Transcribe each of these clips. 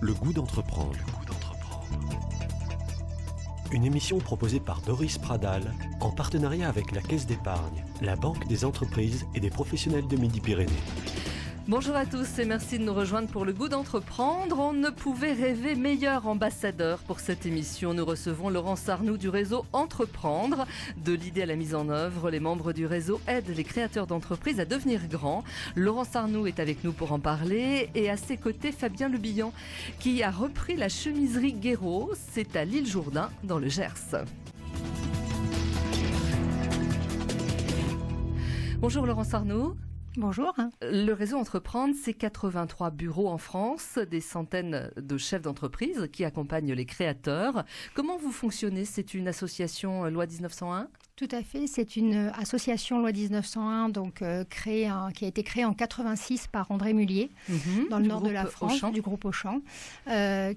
Le goût d'entreprendre. Une émission proposée par Doris Pradal en partenariat avec la Caisse d'épargne, la Banque des entreprises et des professionnels de Midi-Pyrénées. Bonjour à tous et merci de nous rejoindre pour Le goût d'entreprendre. On ne pouvait rêver meilleur ambassadeur pour cette émission. Nous recevons Laurence Arnoux du réseau Entreprendre. De l'idée à la mise en œuvre, les membres du réseau aident les créateurs d'entreprises à devenir grands. Laurence Arnoux est avec nous pour en parler et à ses côtés Fabien Le Billon qui a repris la chemiserie Guéraud. C'est à l'île Jourdain dans le Gers. Bonjour Laurence Arnoux. Bonjour. Le réseau Entreprendre, c'est 83 bureaux en France, des centaines de chefs d'entreprise qui accompagnent les créateurs. Comment vous fonctionnez? C'est une association loi 1901? Tout à fait, c'est une association loi 1901 donc qui a été créée en 86 par André Mullier dans le nord de la France, du groupe Auchan,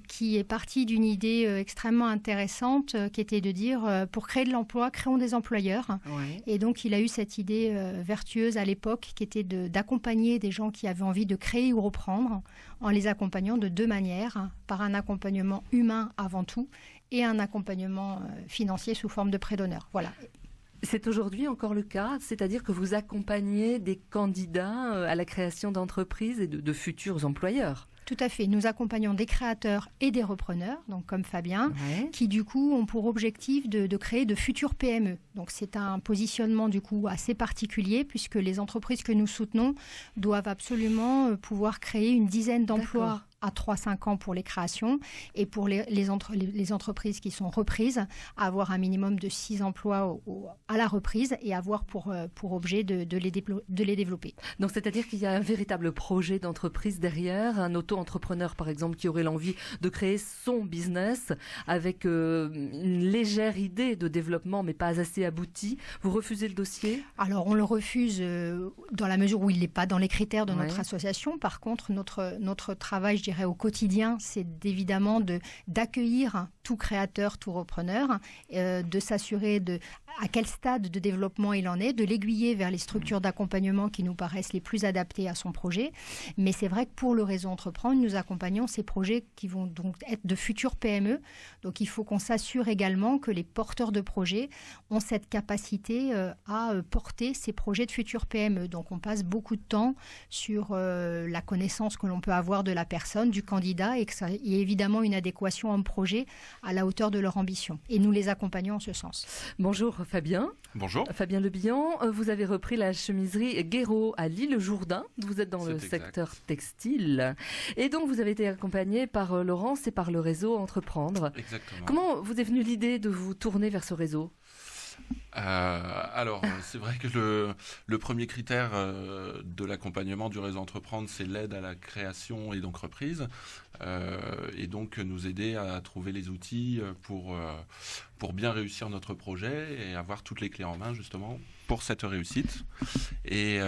qui est parti d'une idée extrêmement intéressante qui était de dire pour créer de l'emploi, créons des employeurs. Ouais. Et donc il a eu cette idée vertueuse à l'époque qui était d'accompagner des gens qui avaient envie de créer ou reprendre en les accompagnant de deux manières, par un accompagnement humain avant tout et un accompagnement financier sous forme de prêt d'honneur. Voilà. C'est aujourd'hui encore le cas, c'est-à-dire que vous accompagnez des candidats à la création d'entreprises et de futurs employeurs. Tout à fait. Nous accompagnons des créateurs et des repreneurs, donc comme Fabien, qui du coup ont pour objectif de créer de futures PME. Donc c'est un positionnement du coup assez particulier puisque les entreprises que nous soutenons doivent absolument pouvoir créer une dizaine d'emplois à 3-5 ans pour les créations et pour les entreprises qui sont reprises, avoir un minimum de 6 emplois à la reprise et avoir pour objet de les développer. Donc c'est-à-dire qu'il y a un véritable projet d'entreprise derrière, un auto-entrepreneur par exemple qui aurait l'envie de créer son business avec une légère idée de développement mais pas assez aboutie. Vous refusez le dossier? Alors on le refuse dans la mesure où il n'est pas dans les critères de notre association. Par contre, notre travail, je dirais, au quotidien, c'est évidemment d'accueillir tout créateur, tout repreneur, de s'assurer à quel stade de développement il en est, de l'aiguiller vers les structures d'accompagnement qui nous paraissent les plus adaptées à son projet. Mais c'est vrai que pour le réseau Entreprendre, nous accompagnons ces projets qui vont donc être de futures PME. Donc il faut qu'on s'assure également que les porteurs de projets ont cette capacité à porter ces projets de futures PME. Donc on passe beaucoup de temps sur la connaissance que l'on peut avoir de la personne, du candidat, et que ça y ait évidemment une adéquation en projet à la hauteur de leur ambition. Et nous les accompagnons en ce sens. Bonjour Fabien. Bonjour. Fabien Le Billon, vous avez repris la chemiserie Guéraud à l'île Jourdain. Vous êtes dans le secteur textile. Et donc vous avez été accompagné par Laurence et par le réseau Entreprendre. Exactement. Comment vous est venue l'idée de vous tourner vers ce réseau ? Alors, c'est vrai que le premier critère de l'accompagnement du réseau Entreprendre, c'est l'aide à la création et donc reprise, et donc nous aider à trouver les outils pour bien réussir notre projet et avoir toutes les clés en main justement pour cette réussite. Et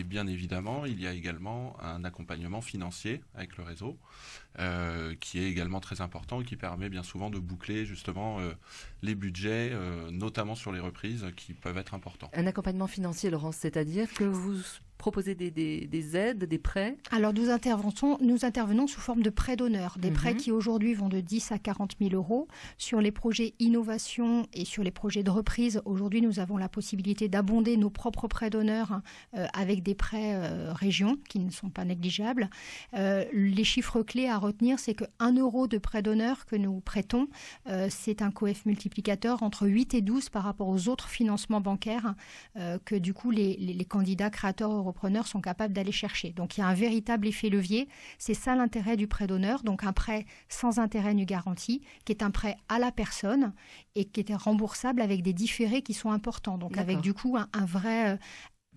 bien évidemment, il y a également un accompagnement financier avec le réseau qui est également très important et qui permet bien souvent de boucler justement les budgets, notamment sur les reprises qui peuvent être importants. Un accompagnement financier, Laurence, c'est-à-dire que vous proposez des aides, des prêts? Alors nous intervenons sous forme de prêts d'honneur, des prêts qui aujourd'hui vont de 10 à 40 000 euros. Sur les projets innovation et sur les projets de reprise, aujourd'hui nous avons la possibilité d'abonder nos propres prêts d'honneur avec des prêts régions qui ne sont pas négligeables. Les chiffres clés à retenir, c'est que 1 euro de prêt d'honneur que nous prêtons, c'est un coef multiplicateur entre 8 et 12 par rapport aux autres financements bancaires que du coup les candidats créateurs repreneurs sont capables d'aller chercher. Donc il y a un véritable effet levier. C'est ça l'intérêt du prêt d'honneur. Donc un prêt sans intérêt ni garantie, qui est un prêt à la personne et qui est remboursable avec des différés qui sont importants. Donc avec du coup un vrai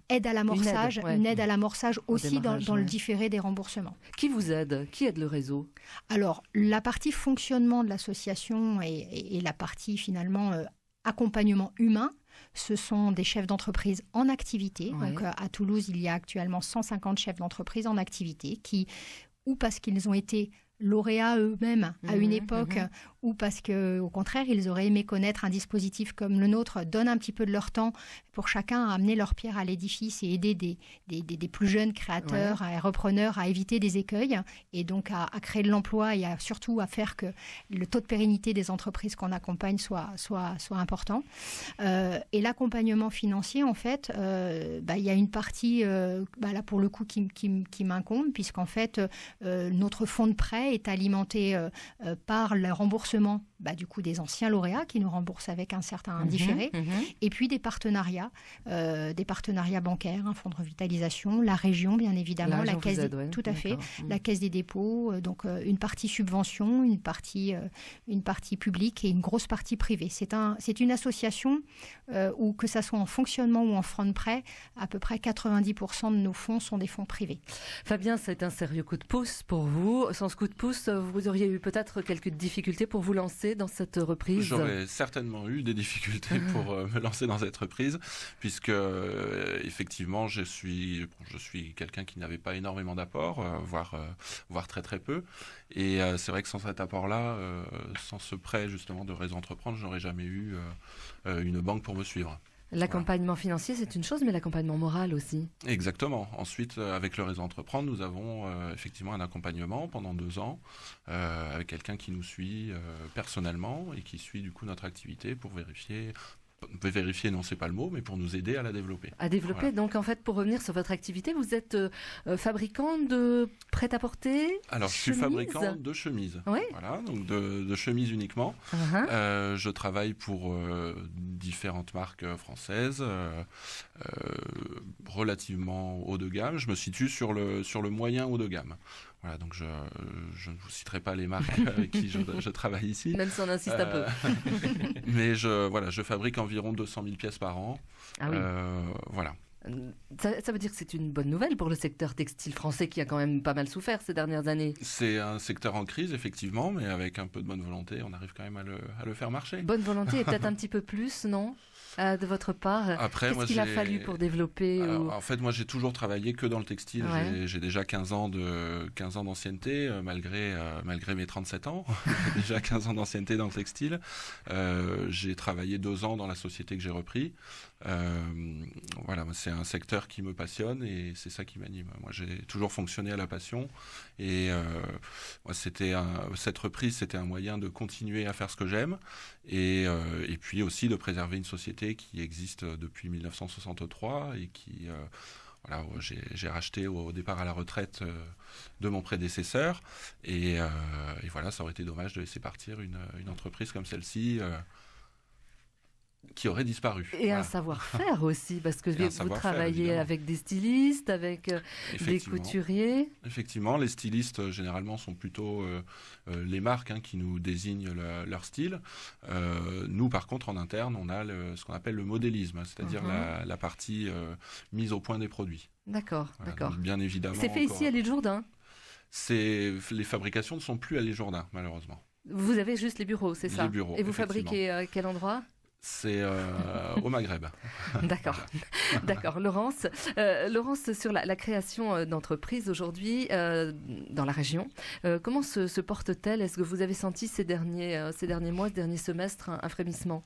aide à l'amorçage, une aide à l'amorçage aussi dans le différé des remboursements. Qui vous aide? Qui aide le réseau? Alors la partie fonctionnement de l'association et la partie finalement accompagnement humain, ce sont des chefs d'entreprise en activité. Donc à Toulouse, il y a actuellement 150 chefs d'entreprise en activité qui, ou parce qu'ils ont été lauréats eux-mêmes à une époque ou parce qu'au contraire, ils auraient aimé connaître un dispositif comme le nôtre, donnent un petit peu de leur temps pour chacun à amener leur pierre à l'édifice et aider des plus jeunes créateurs et repreneurs à éviter des écueils et donc à créer de l'emploi et surtout à faire que le taux de pérennité des entreprises qu'on accompagne soit important. Et l'accompagnement financier, en fait, il y a une partie, là pour le coup, qui m'incombe, puisqu'en fait, notre fonds de prêt est alimenté par le remboursement du coup des anciens lauréats qui nous remboursent avec un certain différé, et puis des partenariats bancaires, un fonds de revitalisation, la région bien évidemment, la caisse tout à fait, la caisse des dépôts, donc une partie subvention, une partie publique et une grosse partie privée. C'est une association où que ça soit en fonctionnement ou en fonds de prêt, à peu près 90% de nos fonds sont des fonds privés. Fabien, c'est un sérieux coup de pouce pour vous. Sans ce coup de pouce, vous auriez eu peut-être quelques difficultés pour vous lancer dans cette reprise? J'aurais certainement eu des difficultés pour me lancer dans cette reprise, puisque effectivement, je suis quelqu'un qui n'avait pas énormément d'apport, voire très très peu. Et c'est vrai que sans cet apport-là, sans ce prêt justement de Réseau Entreprendre, j'aurais jamais eu une banque pour me suivre. L'accompagnement financier, c'est une chose, mais l'accompagnement moral aussi. Exactement. Ensuite, avec le Réseau Entreprendre, nous avons effectivement un accompagnement pendant 2 ans avec quelqu'un qui nous suit personnellement et qui suit du coup notre activité pour vérifier. Non, c'est pas le mot, mais pour nous aider à la développer. À développer. Voilà. Donc, en fait, pour revenir sur votre activité, vous êtes fabricant de prêt-à-porter. Alors, je suis fabricant de chemises. Oui. Voilà, donc de chemises uniquement. Je travaille pour différentes marques françaises, relativement haut de gamme. Je me situe sur le moyen haut de gamme. Voilà, donc je ne vous citerai pas les marques avec qui je travaille ici. Même si on insiste un peu. Mais je fabrique environ 200 000 pièces par an. Ah oui. Voilà. Ça veut dire que c'est une bonne nouvelle pour le secteur textile français qui a quand même pas mal souffert ces dernières années. C'est un secteur en crise, effectivement, mais avec un peu de bonne volonté, on arrive quand même à le faire marcher. Bonne volonté et peut-être un petit peu plus, non ? De votre part, qu'est-ce qu'il a fallu pour développer En fait, moi, j'ai toujours travaillé que dans le textile. Ouais. J'ai déjà 15 ans d'ancienneté, malgré mes 37 ans. J'ai déjà 15 ans d'ancienneté dans le textile. J'ai travaillé 2 ans dans la société que j'ai repris. Voilà, c'est un secteur qui me passionne et c'est ça qui m'anime. Moi, j'ai toujours fonctionné à la passion et cette reprise, c'était un moyen de continuer à faire ce que j'aime et puis aussi de préserver une société qui existe depuis 1963 et qui j'ai racheté au départ à la retraite de mon prédécesseur et voilà, ça aurait été dommage de laisser partir une entreprise comme celle-ci qui aurait disparu. Et un savoir-faire aussi, parce que vous travaillez évidemment avec des stylistes, avec des couturiers. Effectivement, les stylistes généralement sont plutôt les marques qui nous désignent leur style. Nous, par contre, en interne, on a ce qu'on appelle le modélisme, c'est-à-dire la partie mise au point des produits. D'accord, voilà, d'accord. Donc, bien évidemment. C'est fait ici à l'île Jourdain. Les fabrications ne sont plus à l'île Jourdain, malheureusement. Vous avez juste les bureaux, c'est ça ? Les bureaux. Et vous fabriquez à quel endroit ? C'est au Maghreb. D'accord. D'accord. Laurence, sur la création d'entreprises aujourd'hui dans la région, comment se porte-t-elle ? Est-ce que vous avez senti ces derniers mois, ce dernier semestre, un frémissement ?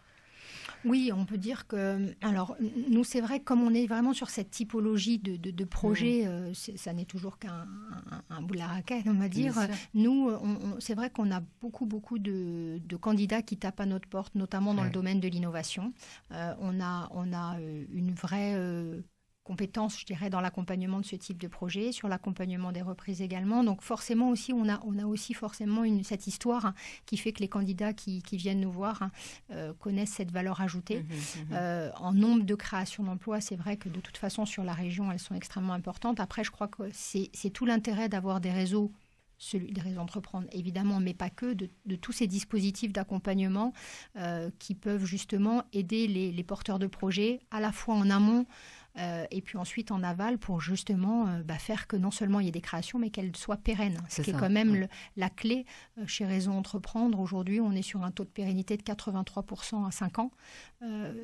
Oui, on peut dire que... Alors, nous, c'est vrai que comme on est vraiment sur cette typologie de projet, ça n'est toujours qu'un bout à raquette, on va dire. Nous, c'est vrai qu'on a beaucoup de candidats qui tapent à notre porte, notamment dans le domaine de l'innovation. On a une vraie... compétences, je dirais, dans l'accompagnement de ce type de projet, sur l'accompagnement des reprises également. Donc forcément aussi, on a aussi forcément cette histoire qui fait que les candidats qui viennent nous voir connaissent cette valeur ajoutée. En nombre de créations d'emplois, c'est vrai que de toute façon, sur la région, elles sont extrêmement importantes. Après, je crois que c'est tout l'intérêt d'avoir des réseaux, celui des réseaux Entreprendre, évidemment, mais pas que, de tous ces dispositifs d'accompagnement qui peuvent justement aider les porteurs de projets, à la fois en amont, et puis ensuite en aval pour justement faire que non seulement il y ait des créations, mais qu'elles soient pérennes. Ce qui est quand même la clé chez Réseau Entreprendre. Aujourd'hui, on est sur un taux de pérennité de 83% à 5 ans.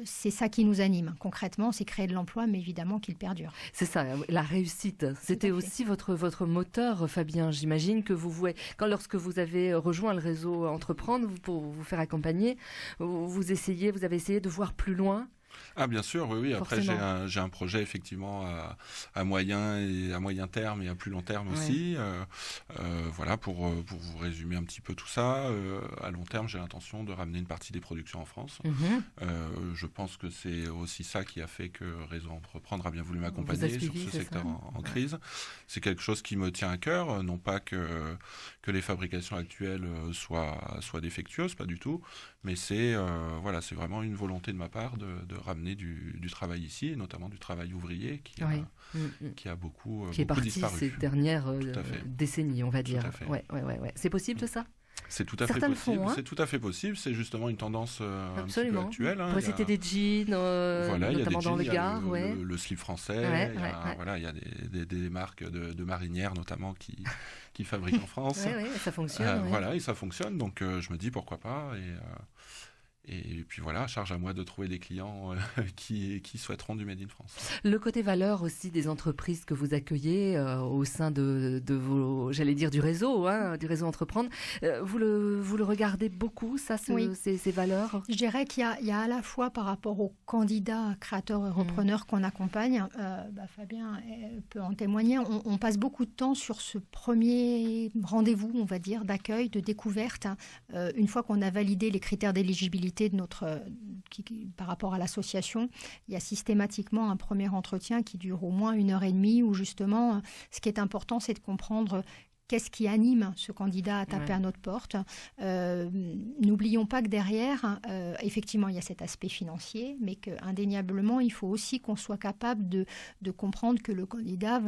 C'est ça qui nous anime. Concrètement, c'est créer de l'emploi, mais évidemment qu'il perdure. C'est ça, la réussite. C'était aussi votre moteur, Fabien. J'imagine que lorsque vous avez rejoint le Réseau Entreprendre pour vous faire accompagner, vous avez essayé de voir plus loin. Ah bien sûr, oui. Après j'ai un projet effectivement à moyen terme et à plus long terme aussi. Voilà pour vous résumer un petit peu tout ça. À long terme, j'ai l'intention de ramener une partie des productions en France. Je pense que c'est aussi ça qui a fait que Réseau Entreprendre a bien voulu m'accompagner sur ce secteur en crise. C'est quelque chose qui me tient à cœur, non pas que les fabrications actuelles soient défectueuses, pas du tout, mais c'est vraiment une volonté de ma part de ramener du travail ici, et notamment du travail ouvrier qui a beaucoup qui est parti disparu ces dernières décennies, on va dire. Ouais. C'est possible ça ? C'est tout à fait possible. C'est tout à fait possible. C'est justement une tendance un petit peu actuelle. C'était des jeans, notamment dans le Gard. Le slip français. Il y a des marques de marinières notamment qui fabriquent en France. Ça fonctionne. Et ça fonctionne. Donc je me dis pourquoi pas. Et puis voilà, charge à moi de trouver des clients qui souhaiteront du Made in France. Le côté valeur aussi des entreprises que vous accueillez au sein de vos, j'allais dire du réseau Entreprendre, vous le regardez beaucoup, ça, ces valeurs ? Je dirais qu'il y a à la fois par rapport aux candidats, créateurs et repreneurs qu'on accompagne, Fabien peut en témoigner, on passe beaucoup de temps sur ce premier rendez-vous, on va dire, d'accueil, de découverte. Une fois qu'on a validé les critères d'éligibilité par rapport à l'association, il y a systématiquement un premier entretien qui dure au moins 1h30 où justement, ce qui est important, c'est de comprendre qu'est-ce qui anime ce candidat à taper à notre porte. N'oublions pas que derrière, effectivement, il y a cet aspect financier, mais qu'indéniablement, il faut aussi qu'on soit capable de comprendre que le candidat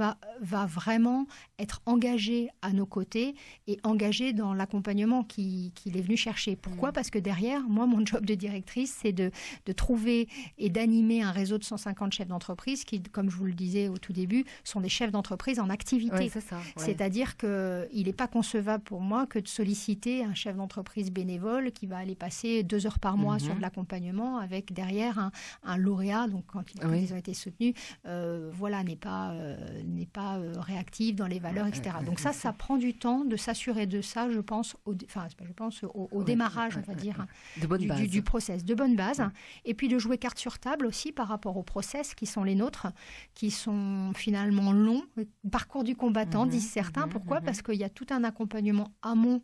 va vraiment être engagé à nos côtés et engagé dans l'accompagnement qu'il est venu chercher. Pourquoi ? Parce que derrière, moi, mon job de directrice, c'est de trouver et d'animer un réseau de 150 chefs d'entreprise qui, comme je vous le disais au tout début, sont des chefs d'entreprise en activité. C'est ça, C'est-à-dire que il n'est pas concevable pour moi que de solliciter un chef d'entreprise bénévole qui va aller passer 2 heures par mois sur de l'accompagnement avec derrière un lauréat, donc quand ils ont été soutenus, n'est pas réactif dans les valeurs, etc. Donc ça prend du temps de s'assurer de ça, je pense au démarrage, on va dire, du process, de bonne base, et puis de jouer carte sur table aussi par rapport aux process qui sont les nôtres, qui sont finalement longs, parcours du combattant, disent certains. Pourquoi ? Parce qu'il y a tout un accompagnement amont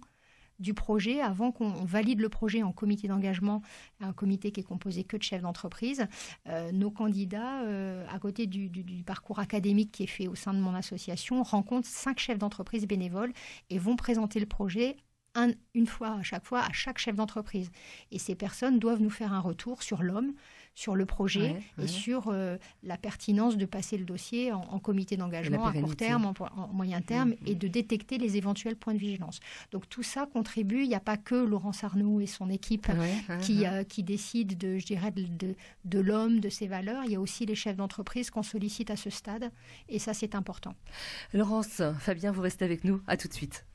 du projet, avant qu'on valide le projet en comité d'engagement, un comité qui est composé que de chefs d'entreprise. Nos candidats, à côté du parcours académique qui est fait au sein de mon association, rencontrent 5 chefs d'entreprise bénévoles et vont présenter le projet une fois à chaque chef d'entreprise. Et ces personnes doivent nous faire un retour sur l'homme, sur le projet et sur la pertinence de passer le dossier en comité d'engagement à court terme, en moyen terme, et de détecter les éventuels points de vigilance. Donc tout ça contribue. Il n'y a pas que Laurence Arnoux et son équipe qui décident de l'homme, de ses valeurs. Il y a aussi les chefs d'entreprise qu'on sollicite à ce stade. Et ça, c'est important. Laurence, Fabien, vous restez avec nous. À tout de suite.